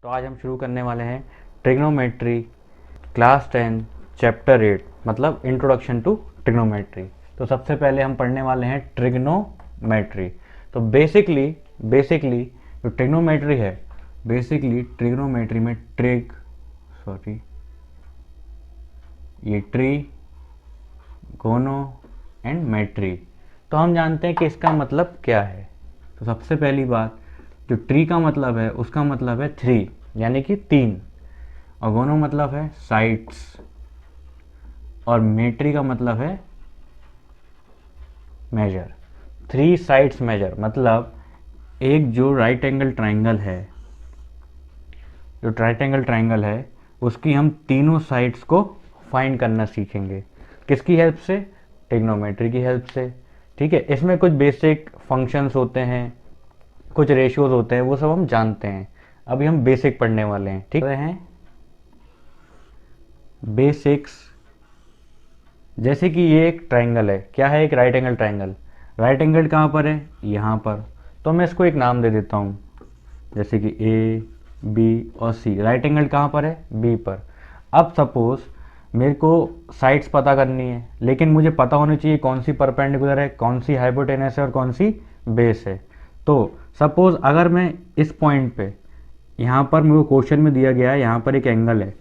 तो आज हम शुरू करने वाले हैं ट्रिग्नोमेट्री क्लास 10 चैप्टर 8 मतलब इंट्रोडक्शन टू ट्रिग्नोमेट्री। तो सबसे पहले हम पढ़ने वाले हैं ट्रिग्नोमेट्री। तो बेसिकली जो ट्रिग्नोमेट्री है, बेसिकली ट्रिग्नोमेट्री में ये ट्री गोनो एंड मेट्री। तो हम जानते हैं कि इसका मतलब क्या है। तो सबसे पहली बात, जो ट्री का मतलब है उसका मतलब है 3 यानी कि 3, और गोनो मतलब है साइड्स, और मेट्री का मतलब है मेजर। 3 साइड्स मेजर मतलब एक जो राइट एंगल ट्राइंगल है उसकी हम तीनों साइड्स को फाइंड करना सीखेंगे। किसकी हेल्प से? ट्रिग्नोमेट्री की हेल्प से। ठीक है, इसमें कुछ बेसिक फंक्शंस होते हैं, कुछ रेशियोज होते हैं, वो सब हम जानते हैं। अभी हम बेसिक पढ़ने वाले हैं। ठीक है, बेसिक्स। जैसे कि ये एक ट्राइंगल है, क्या है? एक right angle triangle. Right angle कहाँ पर है? यहाँ पर। तो मैं इसको एक नाम दे देता हूँ, जैसे कि ए बी और सी। राइट एंगल कहाँ पर है? बी पर। अब सपोज मेरे को साइड्स पता करनी है, लेकिन मुझे पता होनी चाहिए कौन सी परपेंडिकुलर है, कौन सी हाइपोटेनस है और कौन सी बेस है। तो सपोज अगर मैं इस पॉइंट पे, यहाँ पर मेरे को क्वेश्चन में दिया गया है, यहाँ पर एक एंगल है,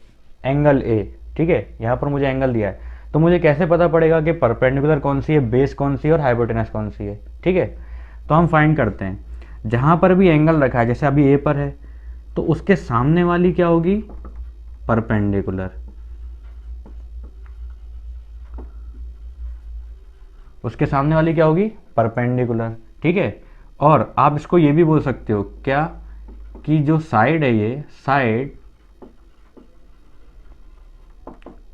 एंगल ए। ठीक है, यहाँ पर मुझे एंगल दिया है, तो मुझे कैसे पता पड़ेगा कि परपेंडिकुलर कौन सी है, बेस कौन सी है और हाइपोटेनस कौन सी है? ठीक है, तो हम फाइंड करते हैं। जहाँ पर भी एंगल रखा है, जैसे अभी ए पर है, तो उसके सामने वाली क्या होगी? परपेंडिकुलर। उसके सामने वाली क्या होगी? परपेंडिकुलर। ठीक है, और आप इसको ये भी बोल सकते हो क्या, कि जो साइड है, ये साइड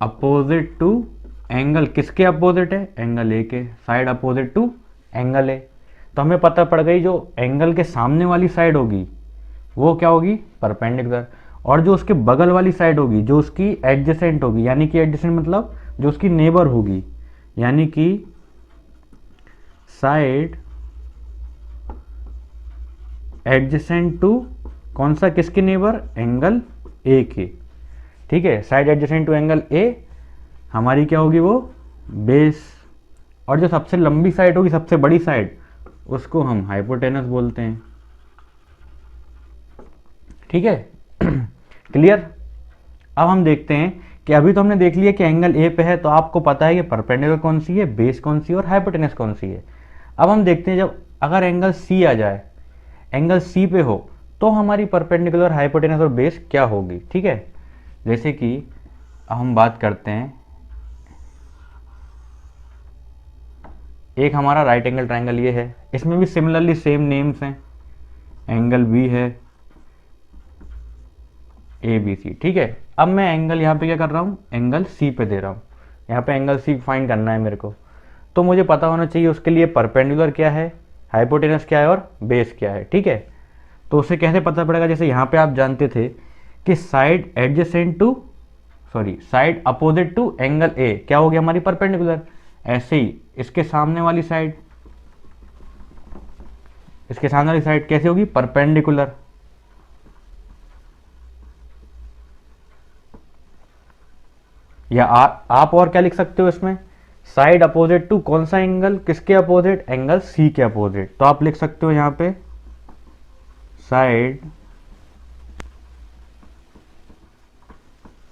अपोजिट टू एंगल। किसके अपोजिट है? एंगल ए के। Side opposite to angle A. तो हमें पता पड़ गई जो एंगल के सामने वाली साइड होगी वो क्या होगी? परपेंडिकुलर। और जो उसके बगल वाली साइड होगी, जो उसकी एडजेसेंट होगी, यानी कि एडजेसेंट मतलब जो उसकी नेबर होगी, यानी कि साइड एडजेसेंट टू कौन सा? किसके नेबर? एंगल ए के। ठीक है, side adjacent to angle A हमारी क्या होगी? वो बेस। और जो सबसे लंबी साइड होगी, सबसे बड़ी साइड, उसको हम हाइपोटेनस बोलते हैं। ठीक है, क्लियर? अब हम देखते हैं कि अभी तो हमने देख लिया कि एंगल ए पे है, तो आपको पता है कि परपेंडिकुलर कौन सी है, बेस कौन सी है और हाइपोटेनस कौन सी है। अब हम देखते हैं, जब अगर एंगल सी आ जाए, एंगल सी पे हो, तो हमारी परपेंडिकुलर, हाइपोटेनस और बेस क्या होगी? ठीक है, जैसे कि अब हम बात करते हैं, एक हमारा राइट एंगल ट्राइंगल ये है, इसमें भी सिमिलरली सेम नेम्स हैं, एंगल बी है, ए बी सी। ठीक है, अब मैं एंगल यहाँ पे क्या कर रहा हूँ? एंगल सी पे दे रहा हूँ। यहाँ पे एंगल सी फाइंड करना है मेरे को, तो मुझे पता होना चाहिए उसके लिए परपेंडिकुलर क्या है, हाइपोटेनस क्या है और बेस क्या है। ठीक है, तो उसे कैसे पता पड़ेगा? जैसे यहाँ पे आप जानते थे कि side opposite to angle A क्या होगी? हमारी परपेंडिकुलर। ऐसे ही इसके सामने वाली साइड कैसे होगी? परपेंडिकुलर। या आप और क्या लिख सकते हो इसमें? साइड अपोजिट टू कौन सा एंगल? किसके अपोजिट? एंगल सी के अपोजिट। तो आप लिख सकते हो यहां पे side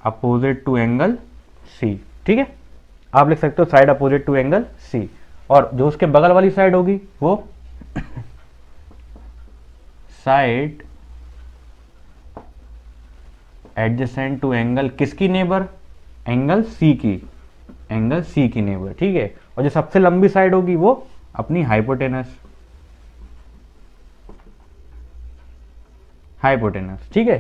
opposite to angle C. ठीक है, आप लिख सकते हो side opposite to angle C, और जो उसके बगल वाली साइड होगी वो साइड एडजेसेंट टू एंगल किसकी नेबर? एंगल सी की नेबर। ठीक है, और जो सबसे लंबी साइड होगी वो अपनी हाइपोटेनस। ठीक है,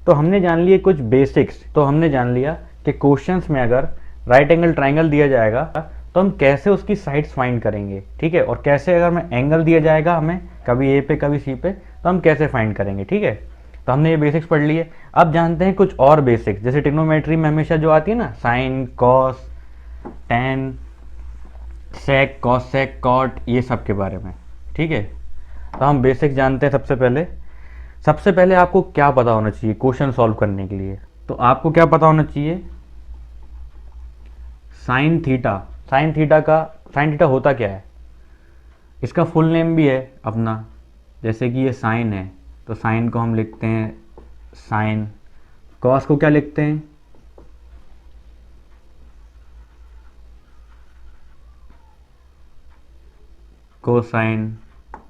तो हमने जान लिए कुछ बेसिक्स। तो हमने जान लिया कि क्वेश्चंस में अगर राइट एंगल ट्राइंगल दिया जाएगा तो हम कैसे उसकी साइड्स फाइंड करेंगे। ठीक है, और कैसे अगर मैं एंगल दिया जाएगा हमें, कभी ए पे कभी सी पे, तो हम कैसे फाइंड करेंगे। ठीक है, तो हमने ये बेसिक्स पढ़ लिए। अब जानते हैं कुछ और बेसिक्स, जैसे ट्रिग्नोमेट्री में हमेशा जो आती है ना, साइन, कॉस, टेन, सेक, कॉसेक, कॉट, ये सब के बारे में। ठीक है, तो हम बेसिक्स जानते हैं सबसे पहले। सबसे पहले आपको क्या पता होना चाहिए क्वेश्चन सॉल्व करने के लिए? तो आपको क्या पता होना चाहिए? Sine theta. साइन थीटा होता क्या है? इसका फुल नेम भी है अपना, जैसे कि ये साइन है तो साइन को हम लिखते हैं साइन, कॉस को क्या लिखते हैं? कोसाइन,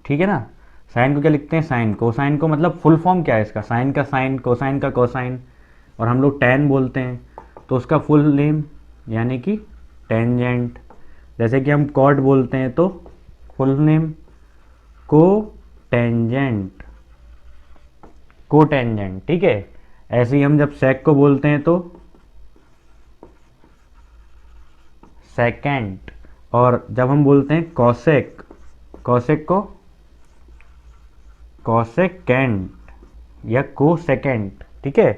ठीक है ना। साइन को क्या लिखते हैं? साइन। कोसाइन को मतलब फुल फॉर्म क्या है इसका? साइन का साइन, कोसाइन का कोसाइन, और हम लोग टैन बोलते हैं तो उसका फुल नेम यानी कि टेंजेंट। जैसे कि हम कॉट बोलते हैं तो फुल नेम को टेंजेंट, को टेंजेंट, ठीक है। ऐसे ही हम जब सेक को बोलते हैं तो सेकेंड, और जब हम बोलते हैं कॉसेक, कॉसेक को कॉसेकेंट या को सेकेंड, ठीक है।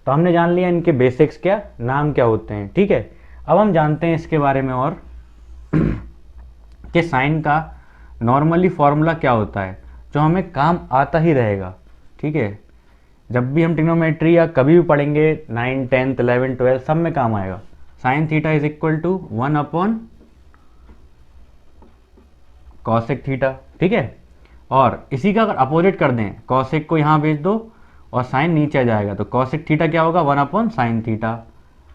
तो हमने जान लिया इनके बेसिक्स क्या, नाम क्या होते हैं, ठीक है। अब हम जानते हैं इसके बारे में और कि साइन का नॉर्मली फॉर्मूला क्या होता है जो हमें काम आता ही रहेगा, ठीक है। जब भी हम ट्रिग्नोमेट्री या कभी भी पढ़ेंगे 9, 10, 11, 12 सब में काम आएगा। Sine theta is equal to 1 upon cosec theta, ठीक है। और इसी का अगर अपोजिट कर दें, कॉसेक को यहाँ भेज दो और साइन नीचे आ जाएगा, तो कॉसेक थीटा क्या होगा? 1 अपॉन साइन थीटा।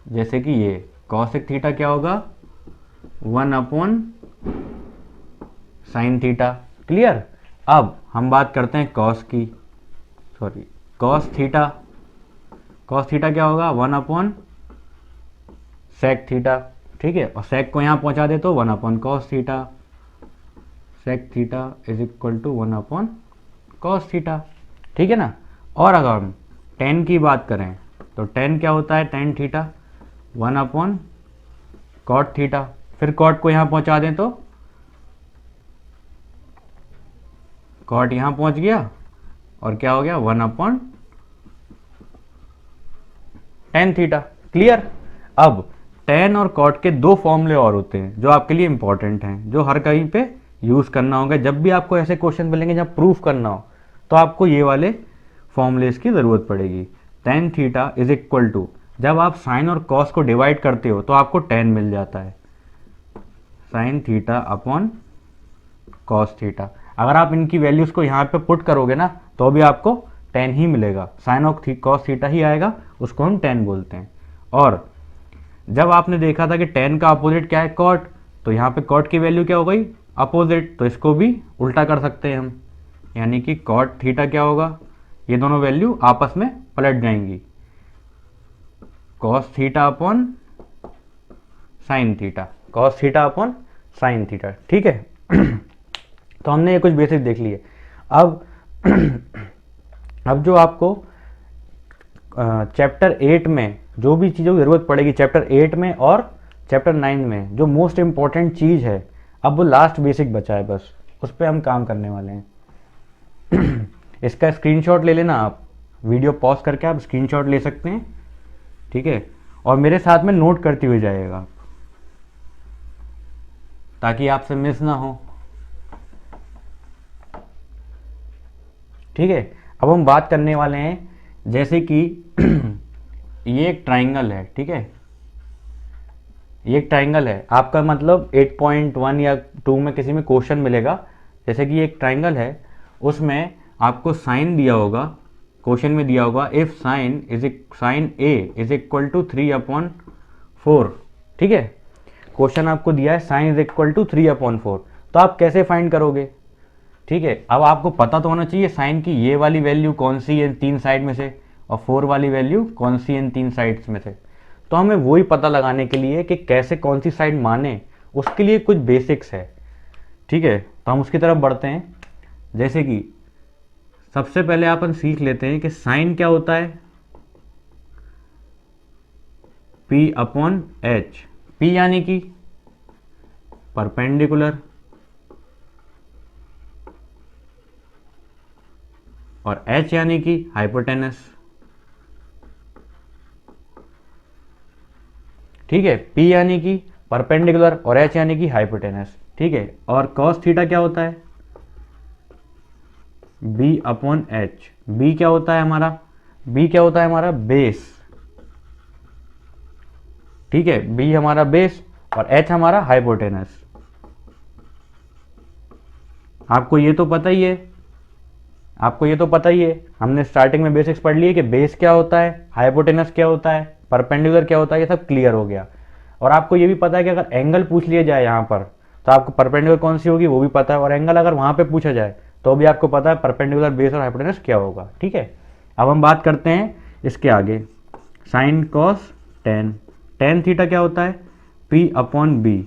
जैसे कि ये कॉसेक थीटा क्या होगा? 1 अपॉन साइन थीटा। क्लियर। अब हम बात करते हैं कॉस की, sorry cos theta. Cos theta क्या होगा? 1 अपॉन सेक थीटा, ठीक है। और सेक को यहाँ पहुँचा दे तो 1 upon cos theta. Sec theta is equal to 1 upon cos theta, ठीक है ना। और अगर हम टेन की बात करें तो टेन क्या होता है? Tan theta 1 upon cot theta. फिर कॉट को यहाँ पहुँचा दें तो कॉट यहाँ पहुँच गया और क्या हो गया? 1 अपॉन टेन थीटा। क्लियर। अब टेन और कॉट के दो फॉर्मूले और होते हैं जो आपके लिए इंपॉर्टेंट हैं, जो हर कहीं पे यूज़ करना होगा। जब भी आपको ऐसे क्वेश्चन मिलेंगे जब प्रूफ करना हो तो आपको ये वाले फॉर्मूलेस की ज़रूरत पड़ेगी। Tan theta is equal to, जब आप साइन और कॉस को डिवाइड करते हो तो आपको टेन मिल जाता है, sine theta upon cos theta. अगर आप इनकी वैल्यूज़ को यहाँ पे पुट करोगे ना तो भी आपको टेन ही मिलेगा, साइन और कॉस थीटा ही आएगा, उसको हम टेन बोलते हैं। और जब आपने देखा था कि टेन का अपोजिट क्या है? कॉट, तो यहाँ पे कॉट की वैल्यू क्या हो गई? अपोजिट, तो इसको भी उल्टा कर सकते हैं हम, यानी कि कॉट थीटा क्या होगा? ये दोनों वैल्यू आपस में पलट जाएंगी, cos theta upon sine theta, cos theta upon sine theta, ठीक है। तो हमने ये कुछ बेसिक देख लिए। अब अब जो आपको चैप्टर 8 में जो भी चीज़ों की ज़रूरत पड़ेगी, चैप्टर 8 में और चैप्टर 9 में जो मोस्ट इम्पॉर्टेंट चीज़ है, अब वो लास्ट बेसिक बचा है, बस उस पर हम काम करने वाले हैं। इसका स्क्रीनशॉट ले लेना आप, वीडियो पॉज करके आप स्क्रीनशॉट ले सकते हैं, ठीक है। और मेरे साथ में नोट करते हुए जाइएगा आप, ताकि आपसे मिस ना हो, ठीक है। अब हम बात करने वाले हैं जैसे कि ये एक ट्राइंगल है, ठीक है। ये एक ट्राइंगल है, आपका मतलब 8.1 या 2 में किसी में क्वेश्चन मिलेगा, जैसे कि ये एक ट्राइंगल है, उसमें आपको साइन दिया होगा, क्वेश्चन में दिया होगा if sine A is equal to 3/4, ठीक है। क्वेश्चन आपको दिया है साइन इज इक्वल टू 3/4, तो आप कैसे फाइंड करोगे? ठीक है, अब आपको पता तो होना चाहिए साइन की ये वाली वैल्यू कौन सी है इन तीन साइड में से, और 4 वाली वैल्यू कौन सी है इन तीन साइड्स में से। तो हमें वही पता लगाने के लिए कि कैसे कौन सी साइड माने, उसके लिए कुछ बेसिक्स है, ठीक है। तो हम उसकी तरफ बढ़ते हैं। जैसे कि सबसे पहले अपन सीख लेते हैं कि साइन क्या होता है? P upon H. P यानी कि परपेंडिकुलर और H यानी कि हाइपोटेनस, ठीक है। P यानी कि परपेंडिकुलर और H यानी कि हाइपोटेनस, ठीक है। और cos थीटा क्या होता है? B upon H. बी क्या होता है हमारा, बी क्या होता है हमारा बेस, ठीक है, बी हमारा बेस और एच हमारा हाइपोटेनस। आपको ये तो पता ही है, आपको ये तो पता ही है, हमने स्टार्टिंग में बेसिक्स पढ़ लिए कि बेस क्या होता है, हाइपोटेनस क्या होता है, परपेंडिकुलर क्या होता है, ये सब क्लियर हो गया। और आपको ये भी पता है कि अगर एंगल पूछ लिया जाए यहाँ पर तो आपको परपेंडिकुलर कौन सी होगी वो भी पता है, और एंगल अगर वहाँ पे पूछा जाए तो भी आपको पता है परपेंडिकुलर बेस और हाइपोटेनस क्या होगा, ठीक है। अब हम बात करते हैं इसके आगे, sine cos tan, tan theta क्या होता है, पी अपॉन बी,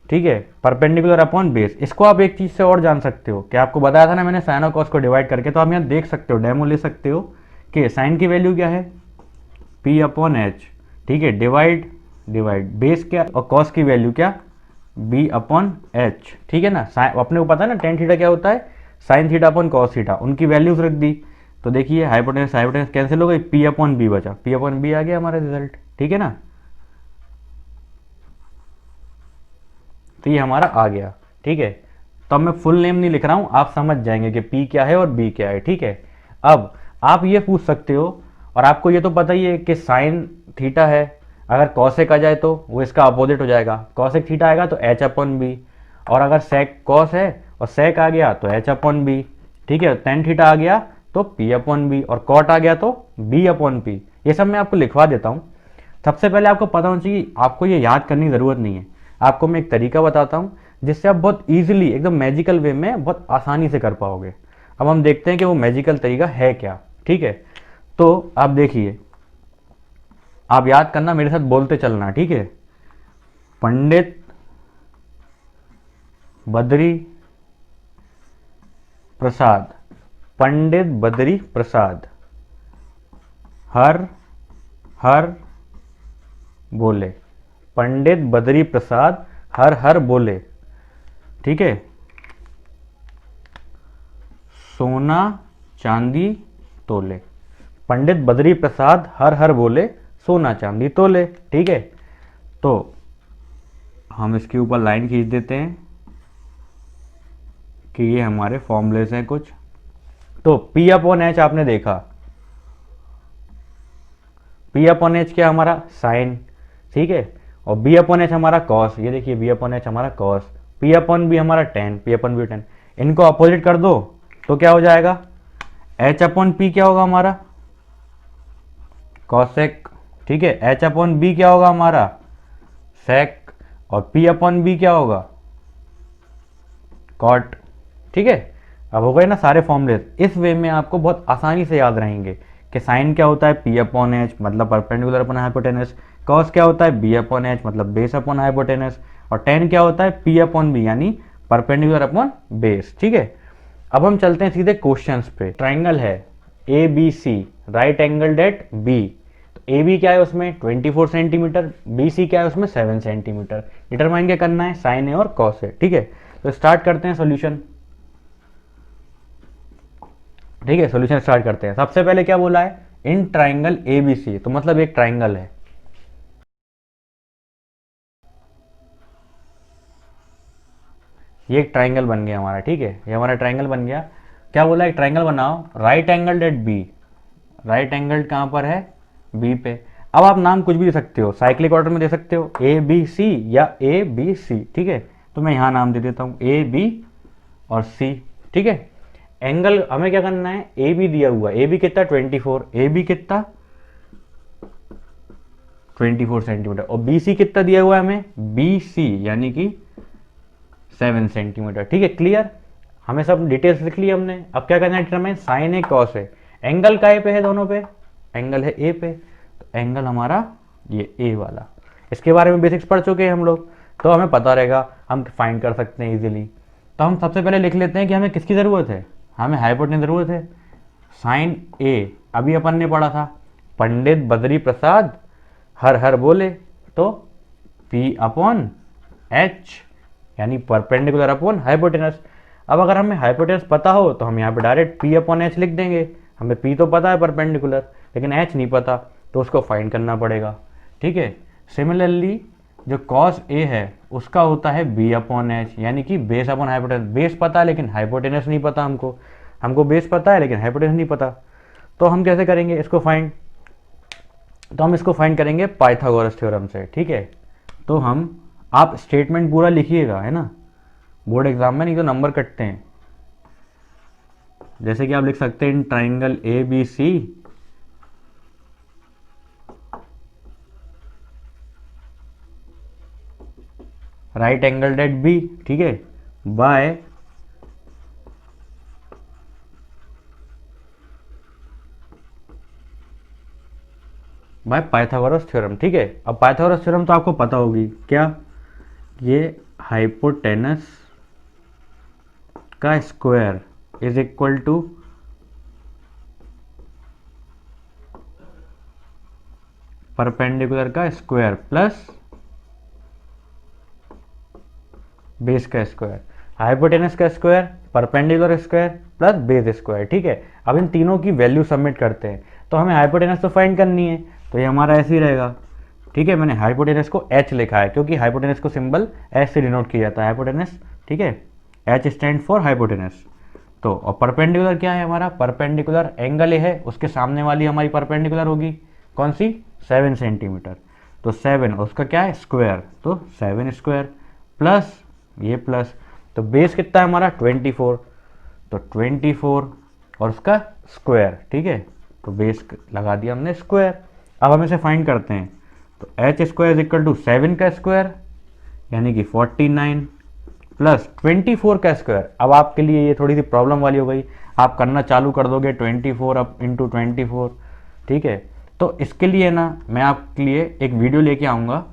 ठीक है, परपेंडिकुलर अपॉन बेस। इसको आप एक चीज से और जान सकते हो कि आपको बताया था ना मैंने साइन और कॉस को डिवाइड करके, तो आप यहाँ देख सकते हो, डेमो ले सकते हो कि साइन की वैल्यू क्या है पी अपॉन एच, ठीक है, डिवाइड डिवाइड बेस क्या और कॉस की वैल्यू क्या बी अपॉन एच, ठीक है ना। अपने को पता है ना टेन थीटा क्या होता है, sine theta upon cos theta, उनकी वैल्यूज रख दी तो देखिए हाइपोटेनस हाइपोटेनस कैंसिल हो गई, पी अपॉन बी बचा, पी अपॉन बी आ गया हमारा रिजल्ट, ठीक है ना। तो ये हमारा आ गया, ठीक है। तो अब मैं फुल नेम नहीं लिख रहा हूं, आप समझ जाएंगे कि पी क्या है और बी क्या है, ठीक है। अब आप ये पूछ सकते हो, और आपको ये तो पता ही है कि साइन थीटा है, अगर कॉसेक आ जाए तो वो इसका अपोजिट हो जाएगा, कॉसेक थीटा आएगा तो एच अपॉन बी, और अगर सेक कॉस है और सेक आ गया तो एच अपॉन बी, ठीक है, टेन थीटा आ गया तो पी अपॉन बी, और कॉट आ गया तो बी अपॉन पी। ये सब मैं आपको लिखवा देता हूँ। सबसे पहले आपको पता होना चाहिए, आपको ये याद करने की ज़रूरत नहीं है, आपको मैं एक तरीका बताता हूँ जिससे आप बहुत इजीली एकदम मैजिकल वे में बहुत आसानी से कर पाओगे। अब हम देखते हैं कि वो मैजिकल तरीका है क्या, ठीक है। तो आप देखिए, आप याद करना, मेरे साथ बोलते चलना, ठीक है। पंडित बद्री प्रसाद, पंडित बद्री प्रसाद हर हर बोले, पंडित बद्री प्रसाद हर हर बोले, ठीक है, सोना चांदी तोले, पंडित बद्री प्रसाद हर हर बोले सोना चांदी तोले, ठीक है। तो हम इसके ऊपर लाइन खींच देते हैं कि ये हमारे फॉर्मूलेस हैं कुछ। तो P अपॉन एच आपने देखा, P अपॉन एच क्या हमारा साइन, ठीक है, और B अपॉन एच हमारा कॉस, ये देखिए B अपॉन एच हमारा कॉस, P अपॉन बी हमारा tan, P upon B tan, इनको अपोजिट कर दो तो क्या हो जाएगा, H अपॉन P क्या होगा हमारा कॉसेक, ठीक है, H अपॉन बी क्या होगा हमारा सेक, और P अपॉन बी क्या होगा कॉट, ठीक है। अब हो गए ना सारे फॉर्मूले, इस वे में आपको बहुत आसानी से याद रहेंगे कि साइन क्या होता है P अपॉन एच मतलब परपेंडिकुलर अपॉन हाइपोटेनस, कॉस क्या होता है B अपॉन एच मतलब बेस अपॉन हाइपोटेनस, और टेन क्या होता है P अपॉन बी यानी परपेंडिकुलर अपॉन बेस, ठीक है। अब हम चलते हैं सीधे क्वेश्चंस पे। ट्राइंगल है A B C, right angled at B, तो ए बी क्या है उसमें 24 सेंटीमीटर, बी सी क्या है उसमें 7 सेंटीमीटर। डिटरमाइन क्या करना है, साइन है और कॉस है, ठीक है। तो स्टार्ट करते हैं सॉल्यूशन, ठीक है, सॉल्यूशन स्टार्ट करते हैं। सबसे पहले क्या बोला है, इन ट्राइंगल ए बी सी, तो मतलब एक ट्राइंगल है, ये एक ट्राइंगल बन गया हमारा, ठीक है, ये हमारा ट्राइंगल बन गया। क्या बोला, एक ट्राइंगल बनाओ right angled at B, right angled कहां पर है बी पे। अब आप नाम कुछ भी दे सकते हो, साइक्लिक ऑर्डर में दे सकते हो ए बी सी या ए बी सी, ठीक है। तो मैं यहां नाम दे देता हूं ए बी और सी, ठीक है। एंगल हमें क्या करना है, ए बी दिया हुआ, ए बी कितना 24, ए बी कितना 24 सेंटीमीटर, और बी सी कितना दिया हुआ है हमें बी सी यानी कि 7 सेंटीमीटर, ठीक है, क्लियर। हमें सब डिटेल्स लिख ली हमने। अब क्या करना है, डिटरमाइन साइन है कॉस है, एंगल का पे है दोनों पे, एंगल है ए पे, तो एंगल हमारा ये ए वाला, इसके बारे में बेसिक्स पढ़ चुके हैं हम लोग, तो हमें पता रहेगा, हम फाइंड कर सकते हैं इजीली। तो हम सबसे पहले लिख लेते हैं कि हमें किसकी ज़रूरत है, हमें हाइपोटेनस ज़रूरत है। साइन ए अभी अपन ने पढ़ा था, पंडित बद्री प्रसाद हर हर बोले, तो P अपॉन एच यानी परपेंडिकुलर अपॉन हाइपोटेनस। अब अगर हमें हाइपोटेनस पता हो तो हम यहाँ पे डायरेक्ट P अपॉन एच लिख देंगे, हमें P तो पता है परपेंडिकुलर, लेकिन H नहीं पता, तो उसको फाइंड करना पड़ेगा, ठीक है। सिमिलरली जो कॉस ए है उसका होता है B अपॉन एच यानी कि बेस अपॉन हाइपोटेनस, बेस पता है लेकिन हाइपोटेनस नहीं पता हमको, हमको बेस पता है लेकिन हाइपोटेनस नहीं पता। तो हम कैसे करेंगे इसको फाइंड? तो हम इसको फाइंड करेंगे पाइथागोरस थ्योरम से, ठीक है। तो आप स्टेटमेंट पूरा लिखिएगा, है ना, बोर्ड एग्जाम में, नहीं तो नंबर कटते हैं। जैसे कि आप लिख सकते हैं in triangle A B C right angle at B, ठीक है, बाय पाइथागोरस थ्योरम, ठीक है। अब पाइथागोरस थ्योरम तो आपको पता होगी क्या, ये हाइपोटेनस का square is equal to perpendicular का स्क्वायर प्लस बेस का स्क्वायर। हाइपोटेनस का square, perpendicular square plus base square, ठीक है। अब इन तीनों की वैल्यू सबमिट करते हैं। तो हमें हाइपोटेनस तो फाइंड करनी है, तो ये हमारा ऐसे ही रहेगा, ठीक है। मैंने हाइपोटेनस को एच लिखा है क्योंकि हाइपोटेनस को सिंबल एच से डिनोट किया जाता है, हाइपोटेनस, ठीक है। H stand for hypotenuse. तो और परपेंडिकुलर क्या है हमारा, परपेंडिकुलर एंगल ए है, उसके सामने वाली हमारी परपेंडिकुलर होगी कौन सी, 7 सेंटीमीटर। तो 7 उसका क्या है स्क्वायर, तो 7 स्क्वायर प्लस ये प्लस, तो बेस कितना है हमारा 24, तो 24 और उसका स्क्वायर, ठीक है। तो बेस लगा दिया हमने स्क्वायर। अब हम इसे फाइंड करते हैं। तो H square is equal to 7 का स्क्वायर यानी कि 49 प्लस 24 का स्क्वायर। अब आपके लिए ये थोड़ी सी प्रॉब्लम वाली हो गई, आप करना चालू कर दोगे 24 अब इंटू 24, ठीक है। तो इसके लिए ना मैं आपके लिए एक वीडियो लेके आऊँगा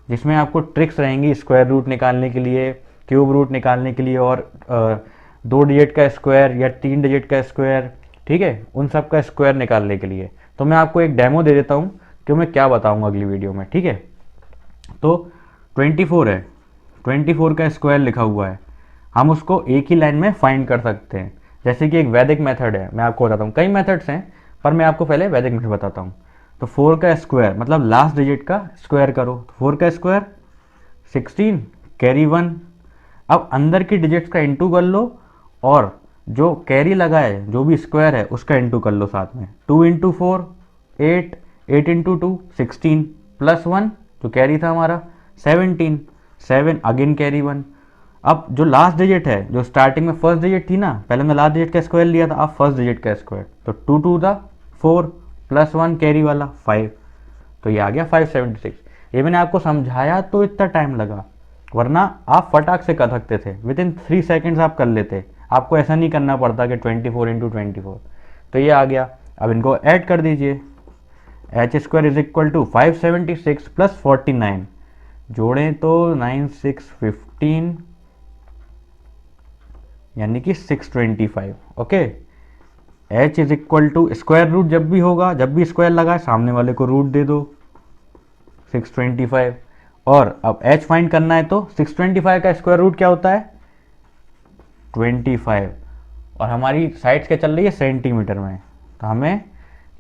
जिसमें आपको ट्रिक्स रहेंगी स्क्वायर रूट निकालने के लिए, क्यूब रूट निकालने के लिए, और 2 डिजिट का स्क्वायर या 3 डिजिट का स्क्वायर, ठीक है, उन सब का स्क्वायर निकालने के लिए। तो मैं आपको एक डेमो दे देता हूँ कि मैं क्या बताऊँगा अगली वीडियो में, ठीक है। तो 24 है, 24 का स्क्वायर लिखा हुआ है, हम उसको एक ही लाइन में फाइंड कर सकते हैं। जैसे कि एक वैदिक मेथड है, मैं आपको बताता हूँ, कई मेथड्स हैं पर मैं आपको पहले वैदिक मेथड बताता हूँ। तो 4 का स्क्वायर मतलब लास्ट डिजिट का स्क्वायर करो, 4 का स्क्वायर 16 कैरी 1। अब अंदर की डिजिट्स का इंटू कर लो और जो कैरी लगा है जो भी स्क्वायर है उसका इंटू कर लो साथ में। 2 इंटू 4 8, 8 इंटू 2 16 प्लस 1 जो कैरी था हमारा 17, 7 अगेन कैरी 1। अब जो लास्ट डिजिट है, जो स्टार्टिंग में फर्स्ट डिजिट थी ना, पहले हमने लास्ट डिजिट का स्क्वायर लिया था, अब फर्स्ट डिजिट का स्क्वायर, तो 2 2 था 4 प्लस 1 कैरी वाला 5, तो ये आ गया 576। ये मैंने आपको समझाया तो इतना टाइम लगा, वरना आप फटाक से कर सकते थे, विद इन 3 सेकेंड्स आप कर लेते। आपको ऐसा नहीं करना पड़ता कि 24 इंटू 24। तो ये आ गया। अब इनको ऐड कर दीजिए, H square is equal to 576 plus 49, जोड़ें तो 9 6 15 यानी कि 625, okay. H is equal to square root जब भी होगा, जब भी स्क्वायर लगा सामने वाले को रूट दे दो 625। और अब h फाइंड करना है तो 625 का स्क्वायर रूट क्या होता है 25, और हमारी साइड्स क्या चल रही है सेंटीमीटर में, तो हमें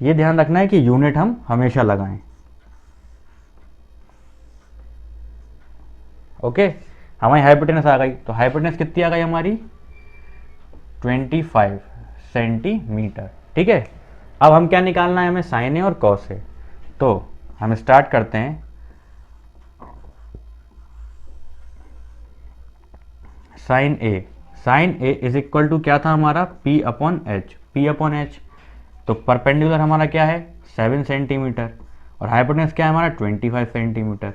ये ध्यान रखना है कि यूनिट हम हमेशा लगाएं, ओके। हमारी हाइपोटेनस आ गई, तो हाइपोटेनस कितनी आ गई हमारी 25 सेंटीमीटर, ठीक है। अब हम क्या निकालना है हमें, साइन ए और कॉस ए। तो हम स्टार्ट करते हैं। Sine A is equal to क्या था हमारा P अपॉन एच। तो परपेंडिकुलर हमारा क्या है 7 सेंटीमीटर और हाइपोटेनस क्या है हमारा 25 सेंटीमीटर,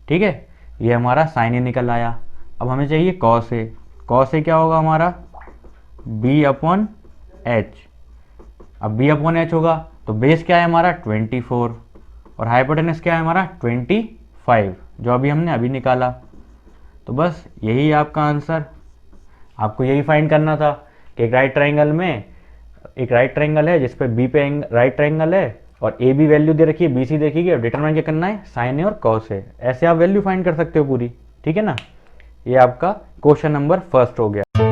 ठीक है। ये हमारा साइन ए निकल आया। अब हमें चाहिए कॉस ए क्या होगा हमारा B अपॉन एच। अब B अपॉन एच होगा तो बेस क्या है हमारा 24 और हाइपोटेनस क्या है हमारा 25, जो अभी हमने निकाला। तो बस यही आपका आंसर। आपको यही फाइंड करना था कि एक राइट ट्राइंगल है जिस पे बी पे राइट ट्राइंगल है और ए बी वैल्यू दे रखी है, बी सी देखी है, डिटरमाइन क्या करना है साइन ए और कॉस ए। ऐसे आप वैल्यू फाइंड कर सकते हो पूरी, ठीक है ना। ये आपका क्वेश्चन नंबर फर्स्ट हो गया।